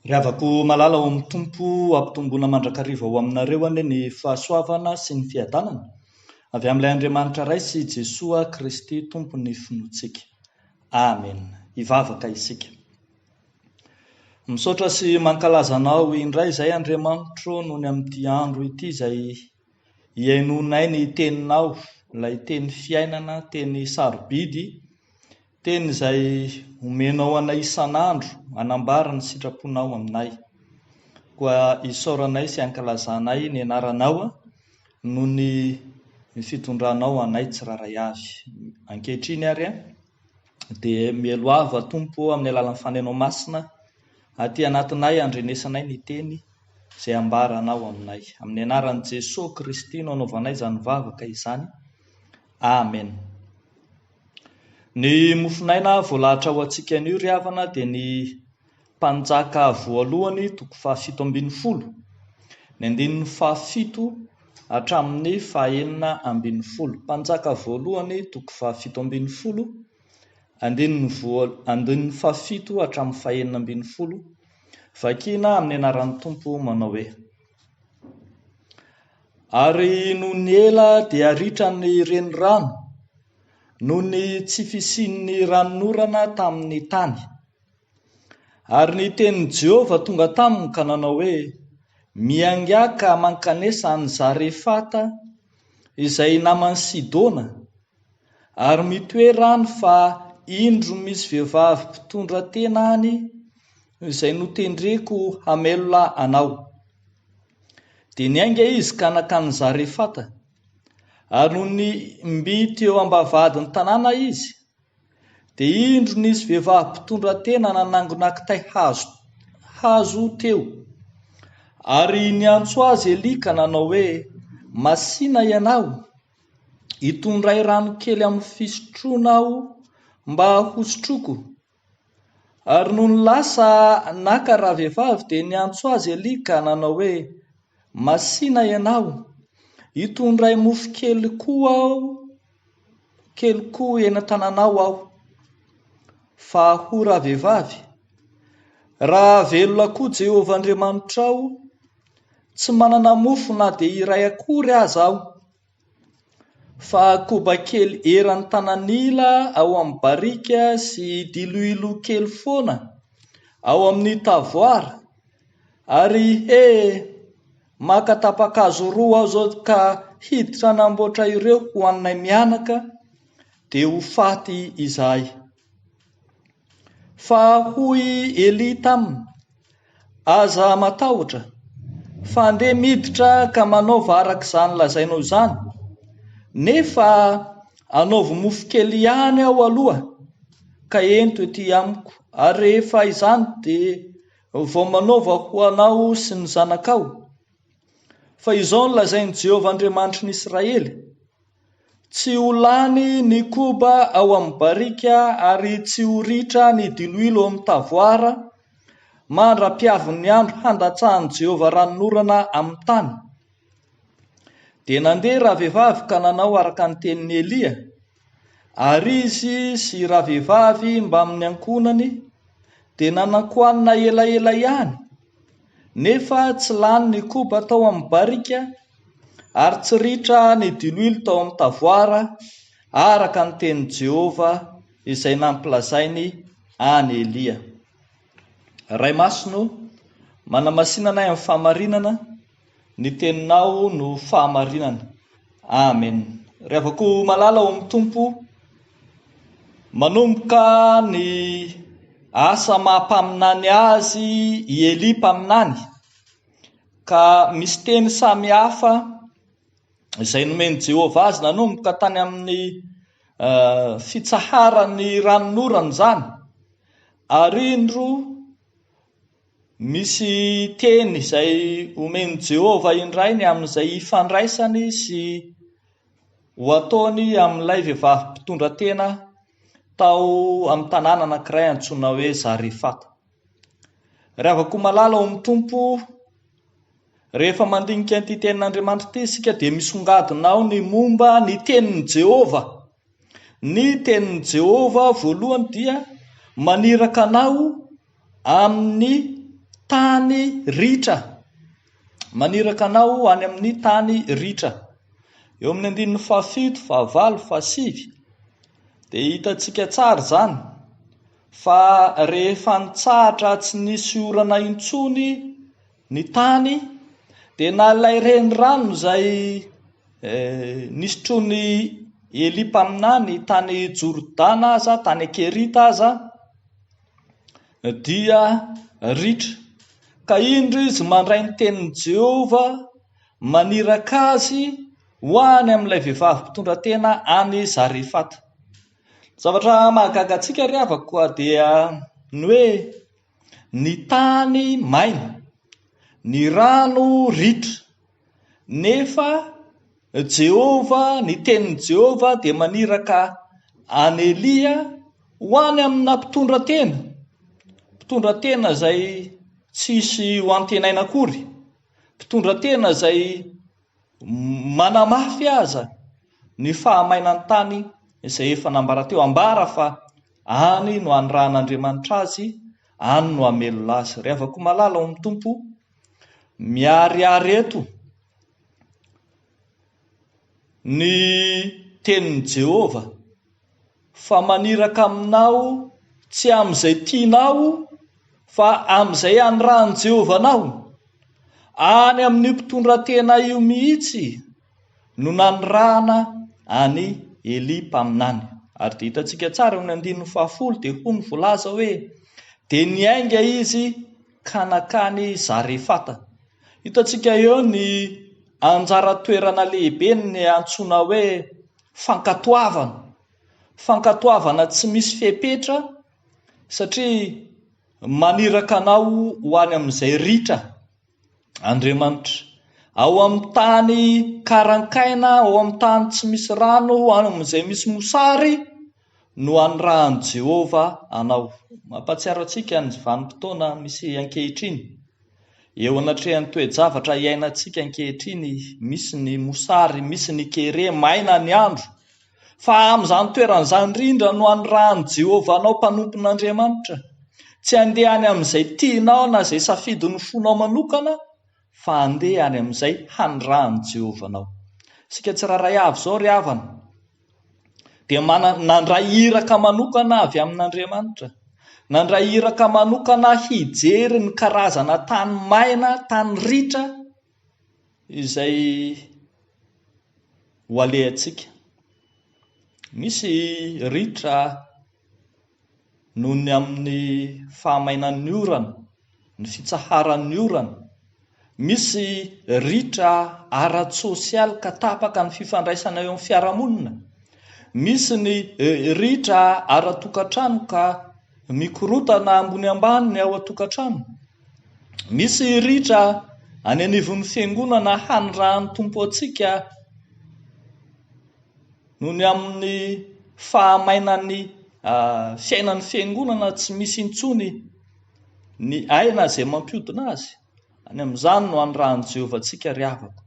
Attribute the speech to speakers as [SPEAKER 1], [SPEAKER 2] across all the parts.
[SPEAKER 1] Riavako malala ao amin'ny tompo ampitomboana mandrakariva ho aminareo ane ny fahasoavana sy ny fiadanana avy amin'ilay Andriamanitra ray sy Jesoa Kristy tompony finoantsika. Amen. Hivavaka isika. Misaotra sy mankalaza anao indray izay Andriamanitro noho ny amin'ity andro ity izay hiainonay ny teninao, ilay teny fiainana, teny sarobidy, teny izay omenao anay isan'andro, anambara ny sitraponao aminay. Koa isaoranay sy ankalazanay ny anaranao noho ny fitondranao anay tsiraray avy. Ankehitriny ary dia mielo ava Tompo amin'ny alalan'ny fanenao masina aty anatinay andrenesanay ny teny izay ambaranao aminay. Amin'ny anaran'i Jesosy Kristy no anaovanay izany vavaka izany. Amen. Ny mofinaina voalahatra ho antsika anio ry havana dia ny mpanjaka voalohany 7:17, ny 17 hatramin'ny 9:40. Mpanjaka voalohany 7:17, 17 hatramin'ny 9:40. Vakina amin'ny anaran'ny Tompo manao hoe: ary noho ny ela dia ritra ny renirano noho ny tsy fisian'ny ranonorana tamin'ny tany. Ary ny tenin'i Jehovah tonga taminy ka nanao hoe: miangaka mankanesa ny Zarefata izay naman'i Sidona, ary mitoerany fa indro misy vehivavy mpitondra tena any izay notendreko hamelona anao. Dia niainga izy ka nakany Zarefata, ary noho ny mbity eo ambavadin'ny tanàna izy, dia indro nisy vehivavy mpitondra tena nanangona kitay hazo teo, ary niantso azy Eli ka nanao hoe: masina ianao, hitondray rano kely amin'ny fisotroana aho mba hosotroko. Ary noho ny lasa naka raha vehivavy dia niantso azy Eli ka nanao hoe: masina ianao, hitondray mofo kely koa eny an-tanànao aho. Fa ho raha vehivavy, raha velona koa Jehovah Andriamanitrao, tsy manana mofo na dia iray akory aza aho. Fa koba kely eran'ny tanan'ila ao amin'ny barika sy diloilo kely foana ao amin'ny tavoara, ary maka tapa-kazo 2 aho zao ka hiditra namboatra ireo ho annay mianaka, dia ho faty izahay. Fa hoy Eli taminy: aza matahotra, fa andeha miditra ka manaova arak'izany lazainao izany, nefa anaovo mofo kely ihany aho aloha, ka ento ety amiko, ary rehefa izany dia vao manaova ho anao sy ny zanakao. Fa izao no lazain'i Jehovah Andriamanitry ny Israely: tsy ho lany ny koba ao amin'ny barika, ary tsy ho ritra ny diloilo ao amin'ny tavoara mandra-piavin'ny andro handatsahan'i Jehovah ranonorana amin'ny tany. Dia nandeha raha vehivavy ka nanao araka ny tenin'i Elia, ary izy sy raha vehivavy mba amin'ny ankonany dia nanankoanina elaela ihany, nefa tsy lany ny koba tao amin'ny barika, ary tsy ritra ny diloilo tao amin'ny tavoara, araka ny tenin'i Jehovah izay nampilazainy any Elia. Ray Masino, manamasinanay amin'ny fahamarinana, ny teninao no fahamarinana. Amen. Riavako malala ao amin'ny Tompo, manomboka ny asa mahampaminany azy i Eli mpaminany, ka misy teny samy hafa izay nomeny Jehovah azy nanomboka tany amin'ny fitsaharany ranonorana zany. Ary indro misy teny izay omeny Jehovah indrainy amin'izay ifandraisany sy ho ataony amin'ilay vehivavy mpitondra tena tao amin'ny tanàna anankiray antsoina hoe Zarefata. Riavako malala ao amin'ny Tompo, rehefa mandinika an'ity tenin'Andriamanitra ity isika dia misongadinao ny momba ny tenin'i Jehovah. Ny tenin'i Jehovah voalohany dia maniraka anao amin'ny tany ritra, maniraka anao any amin'ny tany ritra. Eo amin'ny 17, 19, 19 dia hitantsika tsara zany fa rehefa nitsahatra tsy nisy orana intsony ny tany dia nalay renirano izay nisotrony Eli mpaminany tany Jordana aza, tany Kerita aza, dia ritra. Ka indro izy mandray ny tenin'i Jehova maniraka azy ho any amin'ilay vehivavy mpitondra tena any Zarefata. Zavatra mahagaga antsika ry havako dia ny hoe ny tany maina, ny rano ritra, nefa Jehova, ny tenin'i Jehova dia maniraka any Elia ho any amina mpitondra tena izay tsisy ho antenaina akory, mpitondra tena izay manamafy aza ny fahamainan'ny tany izay efa nambara teo. Ambara fa any no anorahan'Andriamanitra azy, any no hamelona azy. Ry havako malala ao amin'ny tompo, miariary eto ny tenin'i Jehova fa maniraka aminao tsy amin'izay tianao fa amin'izay anorahan'i Jehova anao. Any amin'ny mpitondra tena io mihitsy no nanorahana any Eli mpaminany. Ary dia hitantsika tsara eo amin'ny 19 dia hoy ny voalaza hoe dia niainga izy ka nakany Zarefata. Hitantsika eo ny anjara toerana lehibe ny antsoina hoe fankatoavana tsy misy fepetra, satria maniraka anao ho any amin'izay ritra Andriamanitra, ao amin'ny tany karankaina, ao amin'ny tany tsy misy rano, ao amin'izay misy mosary no anorahan'i Jehova anao. Mampatsiaro antsika ny vanim-potoana misy ankehitriny, eo anatrehan'ny toe-javatra iainantsika ankehitriny, misy ny mosary, misy ny kere, maina ny andro, fa amin'izany toeran'izany indrindra no anorahan'i Jehova anao mpanompon'Andriamanitra. Tsy handeha any amin'izay tianao na izay safidin'ny fonao manokana, fa handeha any amin'izay hanorahan'i Jehova anao. Sika tsiraray avy izao ry havana dia nandray iraka manokana avy amin'Andriamanitra, nandray iraka manokana hijery ny karazana tany maina, tany ritra izay ho alehantsika. Misy ritra noho ny amin'ny fahamainan'ny orana, ny fitsaharan'ny orana. Misy ritra ara-tsosialy ka tapaka ny fifandraisana eo amin'ny fiarahamonina. Misy ny ritra ara-tokantrano ka mikorotana ambony ambany ny ao an-tokantrano. Misy ritra any anivon'ny fiangonana hanorahan'ny tompo antsika noho ny amin'ny fahamainan'ny fiainan'ny fiangonana tsy misy intsony ny aina izay mampiodina azy. Any amin'izany no anorahan'i Jehova antsika ry havako.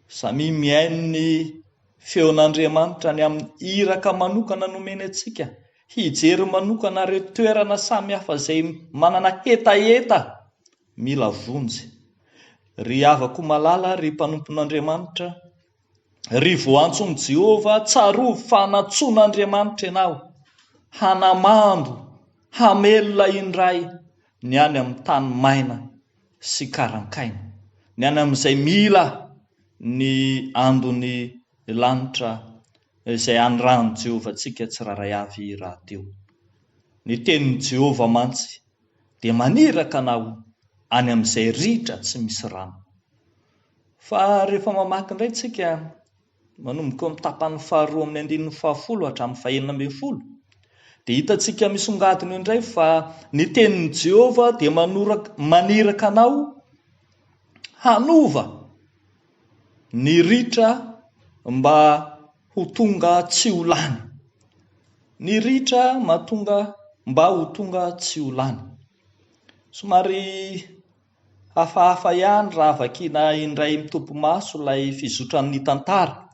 [SPEAKER 1] Samy miaino ny feon'Andriamanitra ny amin'ny iraka manokana nomeny antsika, hijery manokana ireo toerana samihafa izay manana hetaheta mila vonjy. Ry havako malala, ry mpanompon'Andriamanitra, ry voantson'i Jehova, tsarovy fa hanatsoan'Andriamanitra ianao, hanamando, hamelona indray ny any amin'ny tany maina sy karankaina, ny any amin'izay mila ny andony lanitra izay anorahan'i Jehova antsika tsiraray avy rahateo. Ny tenin'i Jehova mantsy dia maniraka anao any amin'izay ritra tsy misy rano. Fa rehefa mamaky indray tsika manomboka amin'ny tapany faharoa amin'ny 19 hatramin'ny 19, dia hitantsika misongadina indray fa ny tenin'i Jehova dia maniraka anao hanova ny ritra mba ho tonga tsy ho lany. Ny ritra mba ho tonga tsy ho lany. Somary hafahafa ihany raha vakiana indray mitopy maso ilay fizotran'ny tantara.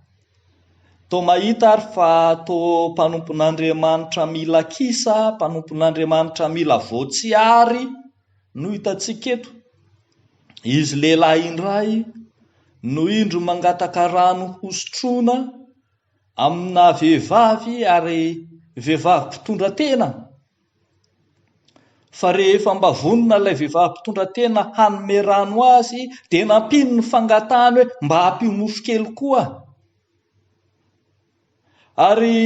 [SPEAKER 1] Toa mahita ary fa toa mpanompon'Andriamanitra mila kisa, mpanompon'Andriamanitra mila voatsiary no hitantsika eto. Izy lehilahy indray no indro mangataka rano hosotroana amina vehivavy ary vehivavy mpitondra tena. Fa rehefa mba vonona ilay vehivavy mpitondra tena hanome rano azy dia nampino ny fangatahany hoe mba hampio mofo kely koa. Ary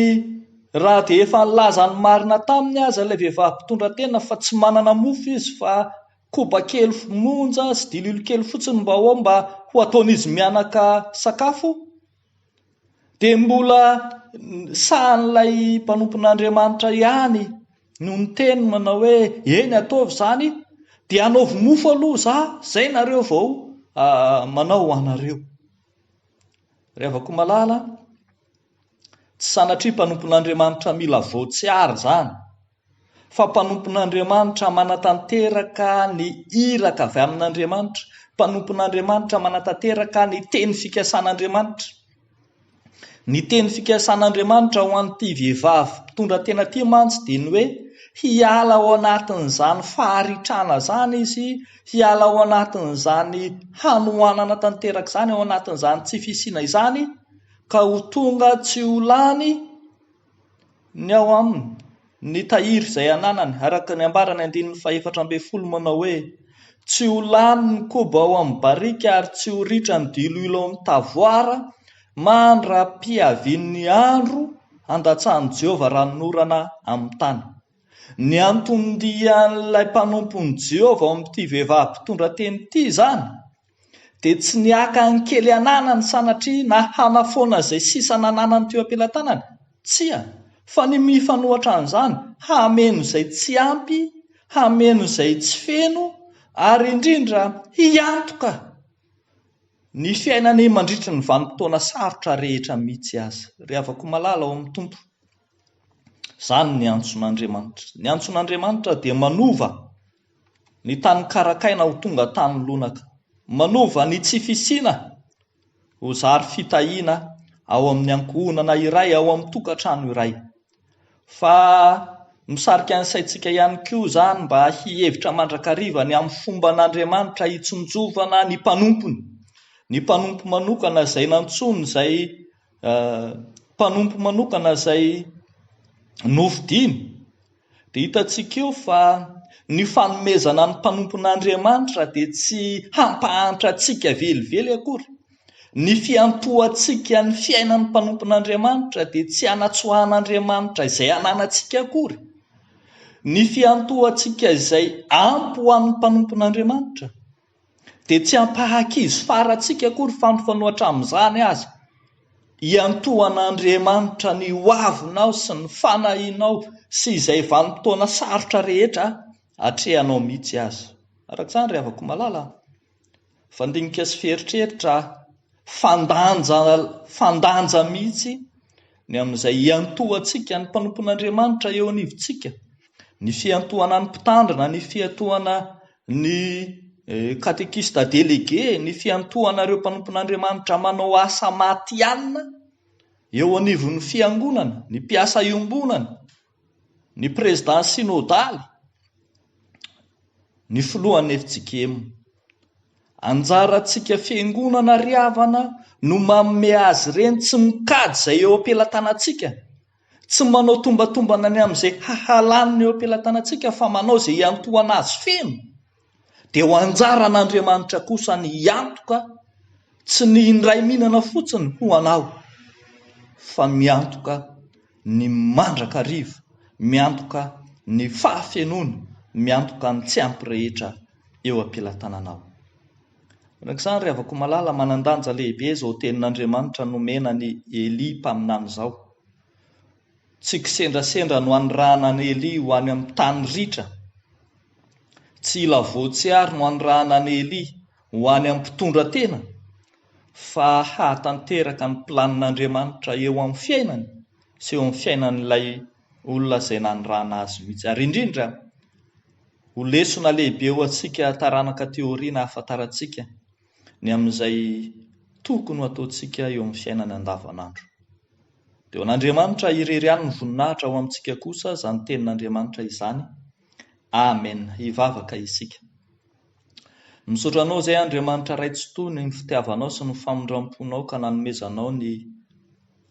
[SPEAKER 1] raha dia efa nilaza ny marina taminy aza ilay vehivavy mpitondra tena fa tsy manana mofo izy fa koba kely monja sy dililo kely fotsiny mba ho ataon'izy mianaka sakafo, dia mbola sahan'ilay mpanompon'Andriamanitra ihany no niteny manao hoe eny ataovy izany dia hanaovy mofo aloha zay nareo vao manao anareo. Revako malala, tsy sanatria mpanompon'Andriamanitra mila voatsiary izany, fa mpanompon'Andriamanitra manatanteraka ny iraka avy amin'Andriamanitra, mpanompon'Andriamanitra manatanteraka ny teny fikasan'Andriamanitra. Ny teny fikasan'Andriamanitra ho an'ity vehivavy mpitondra tena ity mantsy dia ny hoe hiala ao anatin'izany faharitrana izany izy, hiala ao anatin'izany hanohanana tanteraka izany, ao anatin'izany tsy fisiana izany, ka ho tonga tsy ho lany ny ao aminy ny tahiry izay ananany. Araka ny ambarany 4:12 manao hoe tsy ho lany ny koba ao amin'ny barika ary tsy ho ritra ny dililo ao amin'ny tavoara mandra-piavian'ny andro handatsahan'i Jehovah ranonorana amin'ny tany. Ny antondian'ilay mpanompon'i Jehovah ao amin'ity vehivavy mpitondra teny ity izany dia tsy niaka ny kely ananany sanatria na hanafoana izay sisa nananany teo ampelantanany, tsia, fa ny mifanohatra an'izany hameno izay tsy ampy, hameno izay tsy feno, ary indrindra hiantoka ny fiainany mandritry ny vanim-potoana sarotra rehetra mihitsy aza. Ry havako malala ao amin'ny tompo, izany ny antson'Andriamanitra. Ny antson'Andriamanitra dia manova ny tany karakaina ho tonga tany lonaka, manova ny tsy fisiana ho zary fitahiana ao amin'ny ankohonana iray, ao amin'ny tokantrano iray. Fa misarika ny saintsika ihany koa izany mba hihevitra mandrakariva ny amin'ny fomban'Andriamanitra hitsinjovana ny mpanompony, ny mpanompo manokana izay nantsony izay mpanompo manokana izay novidiany. Dia hitantsika eo fa ny fanomezana ny mpanompon'Andriamanitra dia tsy hampahantra antsika velively akory. Ny fiantohantsika ny fiainan'ny mpanompon'Andriamanitra dia tsy hanatsoahan'Andriamanitra izay ananantsika akory. Ny fiantohantsika izay ampy ho an'ny mpanompon'Andriamanitra dia tsy hampahakizy farantsika akory, fa mifanohatra amin'izany aza hiantohan'Andriamanitra ny hoavinao sy ny fanahinao sy izay vanim-potoana sarotra rehetra hatrehanao mihitsy aza. Araka izany ry havako malala, fandinika sy feritreritra fandanja mihitsy ny amin'izay hiantohantsika ny mpanompon'Andriamanitra eo anivontsika, ny fiantohana ny mpitandrina, ny fiantohana ny katekista délégué, ny fiantohana ireo mpanompon'Andriamanitra manao asa matianina eo anivon'ny fiangonana, ny mpiasa iombonana, ny président synodaly, ny filohan'ny FJKM. Anjarantsika fiangonana riavana no manome azy ireny tsy mikady izay eo ampelantanantsika, tsy manao tombatombana ny amin'izay hahalaniny eo ampelantanantsika, fa manao izay hiantohana azy feno. Dia ho anjaran'Andriamanitra kosa ny hiantoka, tsy ny indray mihinana fotsiny ho anao, fa miantoka ny mandrakariva, miantoka ny fahafenoana, miantoka ny tsy ampy rehetra eo ampelantananao. Arak'izany ry havako malala, manandanja lehibe izao tenin'Andriamanitra nomena ny Eli mpaminany izao. Tsy kisendrasendra no andrahanany Eli ho any amin'ny tany ritra, tsy ila voatsiary no andrahanany Eli ho any amin'ny mpitondra tena, fa hahatanteraka ny planin'Andriamanitra eo amin'ny fiainany sy eo amin'ny fiainan'ilay olona izay nandrahana azy mihitsy. Ary indrindra ho lesona lehibe ho antsika taranaka teoria na ahafantarantsika ny amin'izay tokony ho ataontsika eo amin'ny fiainana andavanandro. Dia ho an'Andriamanitra irery ihany ny voninahitra ho amintsika kosa, izany tenin'Andriamanitra izany. Amen. Hivavaka isika. Misaotra anao izay Andriamanitra raitsy tony ny fitiavanao sy ny famondram-ponao ka nanomezanao ny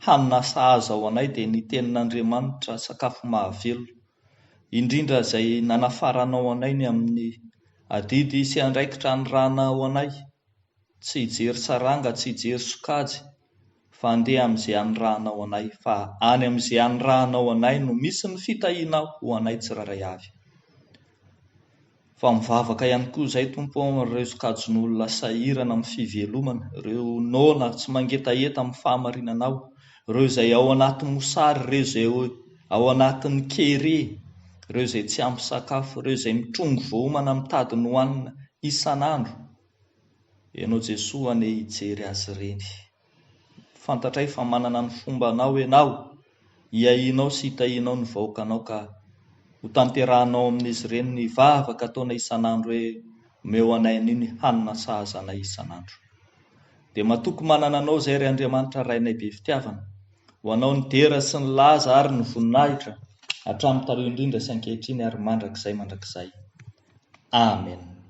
[SPEAKER 1] hanina sahaza ao anay dia ny tenin'Andriamanitra sakafo mahavelo. Indrindra izay nanafaranao anay ny amin'ny adidy sy andraikitra ny rana ao anay. Tsy hijery saranga, tsy hijery sokajy, fa andeha amin'izay anyrahana ao anay, fa any amin'izay anyrahana ao anay no misy ny fitahiana ho anay tsiraray avy. Fa mivavaka ihany koa izay Tompo ireo sokajin'olona sahirana amin'ny fivelomana, ireo naona tsy mangetaheta amin'ny fahamarinanao, ireo izay ao anatin'ny mosary, ireo izay ao anatin'ny kere, ireo izay tsy ampy sakafo, ireo izay mitrongo voamana mitady ny hoanina isan'andro. Ianao Jesoa ane hijery azy ireny. Fantatray fa manana ny fombanao ianao, hiahinao sy hitahinao ny vahoakanao ka ho tanterahanao amin'izy ireny ny vavaka ataona isan'andro hoe omeo anay an'iny hanina sahaza anay isan'andro. Dia matoky manana anao izay ry Andriamanitra rainay be fitiavana, ho anao ny dera sy ny laza ary ny voninahitra hatramin'ny taloha indrindra sy ankehitriny ary mandrakizay. Amen.